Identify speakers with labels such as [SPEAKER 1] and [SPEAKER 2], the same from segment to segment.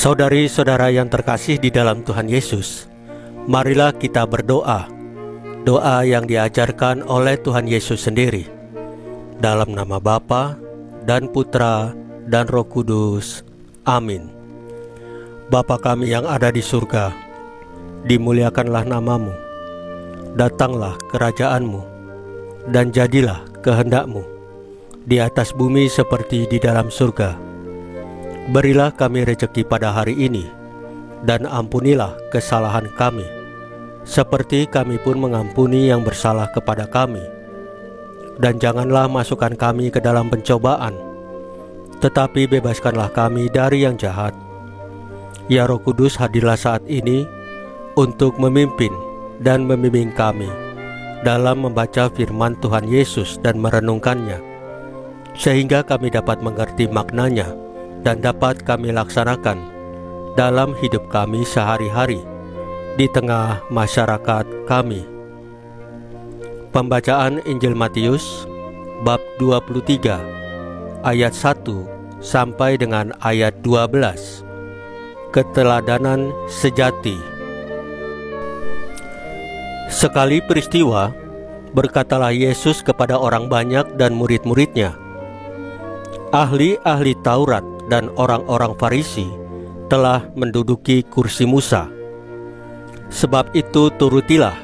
[SPEAKER 1] Saudari-saudara yang terkasih di dalam Tuhan Yesus, marilah kita berdoa, doa yang diajarkan oleh Tuhan Yesus sendiri. Dalam nama Bapa dan Putra dan Roh Kudus. Amin. Bapa kami yang ada di surga, dimuliakanlah namamu. Datanglah kerajaan-Mu, dan jadilah kehendak-Mu di atas bumi seperti di dalam surga. Berilah kami rezeki pada hari ini, dan ampunilah kesalahan kami, seperti kami pun mengampuni yang bersalah kepada kami. Dan janganlah masukkan kami ke dalam pencobaan, tetapi bebaskanlah kami dari yang jahat. Ya Roh Kudus, hadirlah saat ini untuk memimpin dan membimbing kami dalam membaca firman Tuhan Yesus dan merenungkannya, sehingga kami dapat mengerti maknanya dan dapat kami laksanakan dalam hidup kami sehari-hari di tengah masyarakat kami. Pembacaan Injil Matius bab 23 ayat 1 sampai dengan ayat 12. Keteladanan sejati. Sekali peristiwa, berkatalah Yesus kepada orang banyak dan murid-muridnya, ahli-ahli Taurat dan orang-orang Farisi telah menduduki kursi Musa. Sebab itu turutilah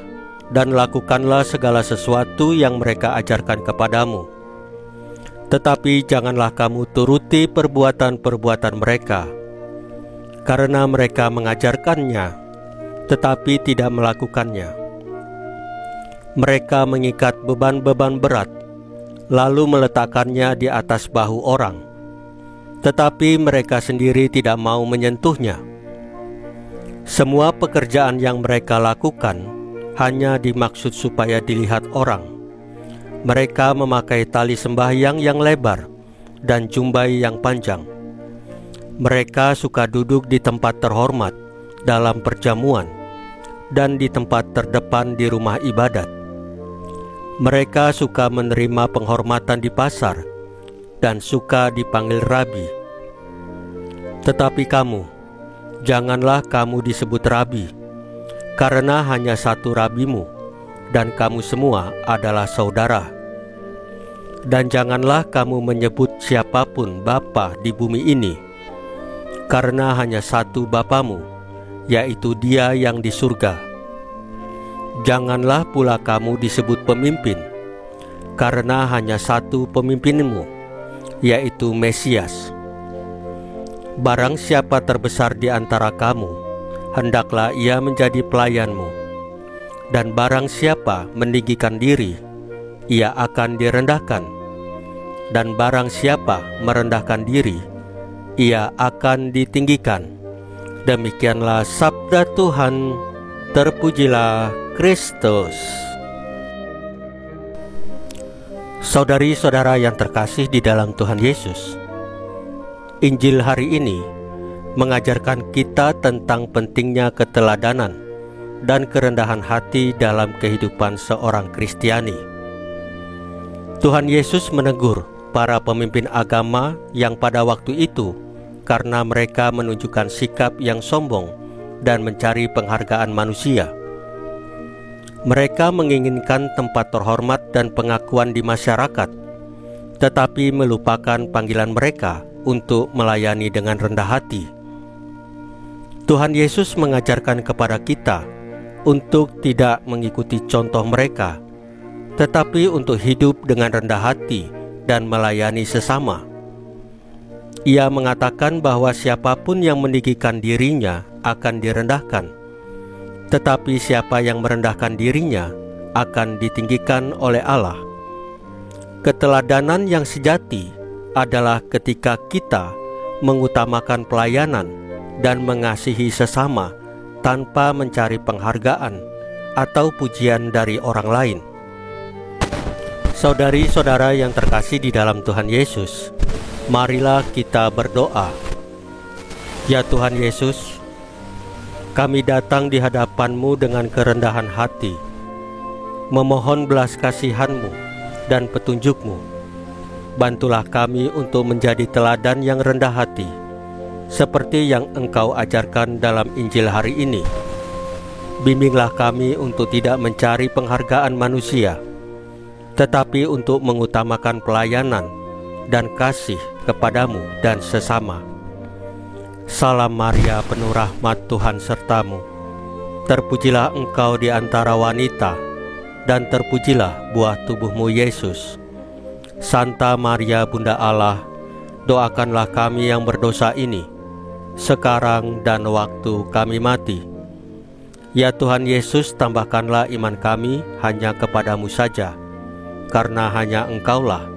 [SPEAKER 1] dan lakukanlah segala sesuatu yang mereka ajarkan kepadamu. Tetapi janganlah kamu turuti perbuatan-perbuatan mereka, karena mereka mengajarkannya, tetapi tidak melakukannya. Mereka mengikat beban-beban berat, lalu meletakkannya di atas bahu orang, tetapi mereka sendiri tidak mau menyentuhnya. Semua pekerjaan yang mereka lakukan hanya dimaksud supaya dilihat orang. Mereka memakai tali sembahyang yang lebar dan jumbai yang panjang. Mereka suka duduk di tempat terhormat dalam perjamuan dan di tempat terdepan di rumah ibadat. Mereka suka menerima penghormatan di pasar dan suka dipanggil rabi. Tetapi kamu, janganlah kamu disebut rabi, karena hanya satu rabimu, dan kamu semua adalah saudara. Dan janganlah kamu menyebut siapapun bapa di bumi ini, karena hanya satu Bapamu, yaitu Dia yang di surga. Janganlah pula kamu disebut pemimpin, karena hanya satu pemimpinmu, yaitu Mesias. Barang siapa terbesar di antara kamu, hendaklah ia menjadi pelayanmu. Dan barang siapa meninggikan diri, ia akan direndahkan. Dan barang siapa merendahkan diri, ia akan ditinggikan. Demikianlah sabda Tuhan. Terpujilah Kristus. Saudari-saudara yang terkasih di dalam Tuhan Yesus, Injil hari ini mengajarkan kita tentang pentingnya keteladanan dan kerendahan hati dalam kehidupan seorang Kristiani. Tuhan Yesus menegur para pemimpin agama yang pada waktu itu karena mereka menunjukkan sikap yang sombong dan mencari penghargaan manusia. Mereka menginginkan tempat terhormat dan pengakuan di masyarakat, tetapi melupakan panggilan mereka untuk melayani dengan rendah hati. Tuhan Yesus mengajarkan kepada kita untuk tidak mengikuti contoh mereka, tetapi untuk hidup dengan rendah hati dan melayani sesama. Ia mengatakan bahwa siapapun yang meninggikan dirinya akan direndahkan, tetapi siapa yang merendahkan dirinya akan ditinggikan oleh Allah. Keteladanan yang sejati adalah ketika kita mengutamakan pelayanan dan mengasihi sesama tanpa mencari penghargaan atau pujian dari orang lain. Saudari-saudara yang terkasih di dalam Tuhan Yesus, marilah kita berdoa. Ya Tuhan Yesus, kami datang di hadapan-Mu dengan kerendahan hati, memohon belas kasihan-Mu dan petunjuk-Mu. Bantulah kami untuk menjadi teladan yang rendah hati, seperti yang Engkau ajarkan dalam Injil hari ini. Bimbinglah kami untuk tidak mencari penghargaan manusia, tetapi untuk mengutamakan pelayanan dan kasih kepadamu dan sesama. Salam Maria, penuh rahmat, Tuhan sertamu. Terpujilah engkau di antara wanita, dan terpujilah buah tubuhmu Yesus. Santa Maria Bunda Allah, doakanlah kami yang berdosa ini, sekarang dan waktu kami mati. Ya Tuhan Yesus, tambahkanlah iman kami hanya kepadamu saja, karena hanya Engkaulah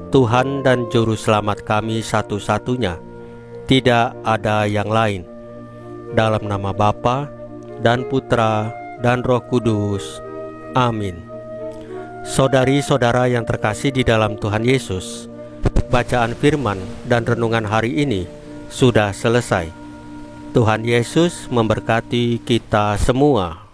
[SPEAKER 1] Tuhan dan Juru Selamat kami satu-satunya, tidak ada yang lain. Dalam nama Bapa dan Putra dan Roh Kudus. Amin. Saudari-saudara yang terkasih di dalam Tuhan Yesus, bacaan firman dan renungan hari ini sudah selesai. Tuhan Yesus memberkati kita semua.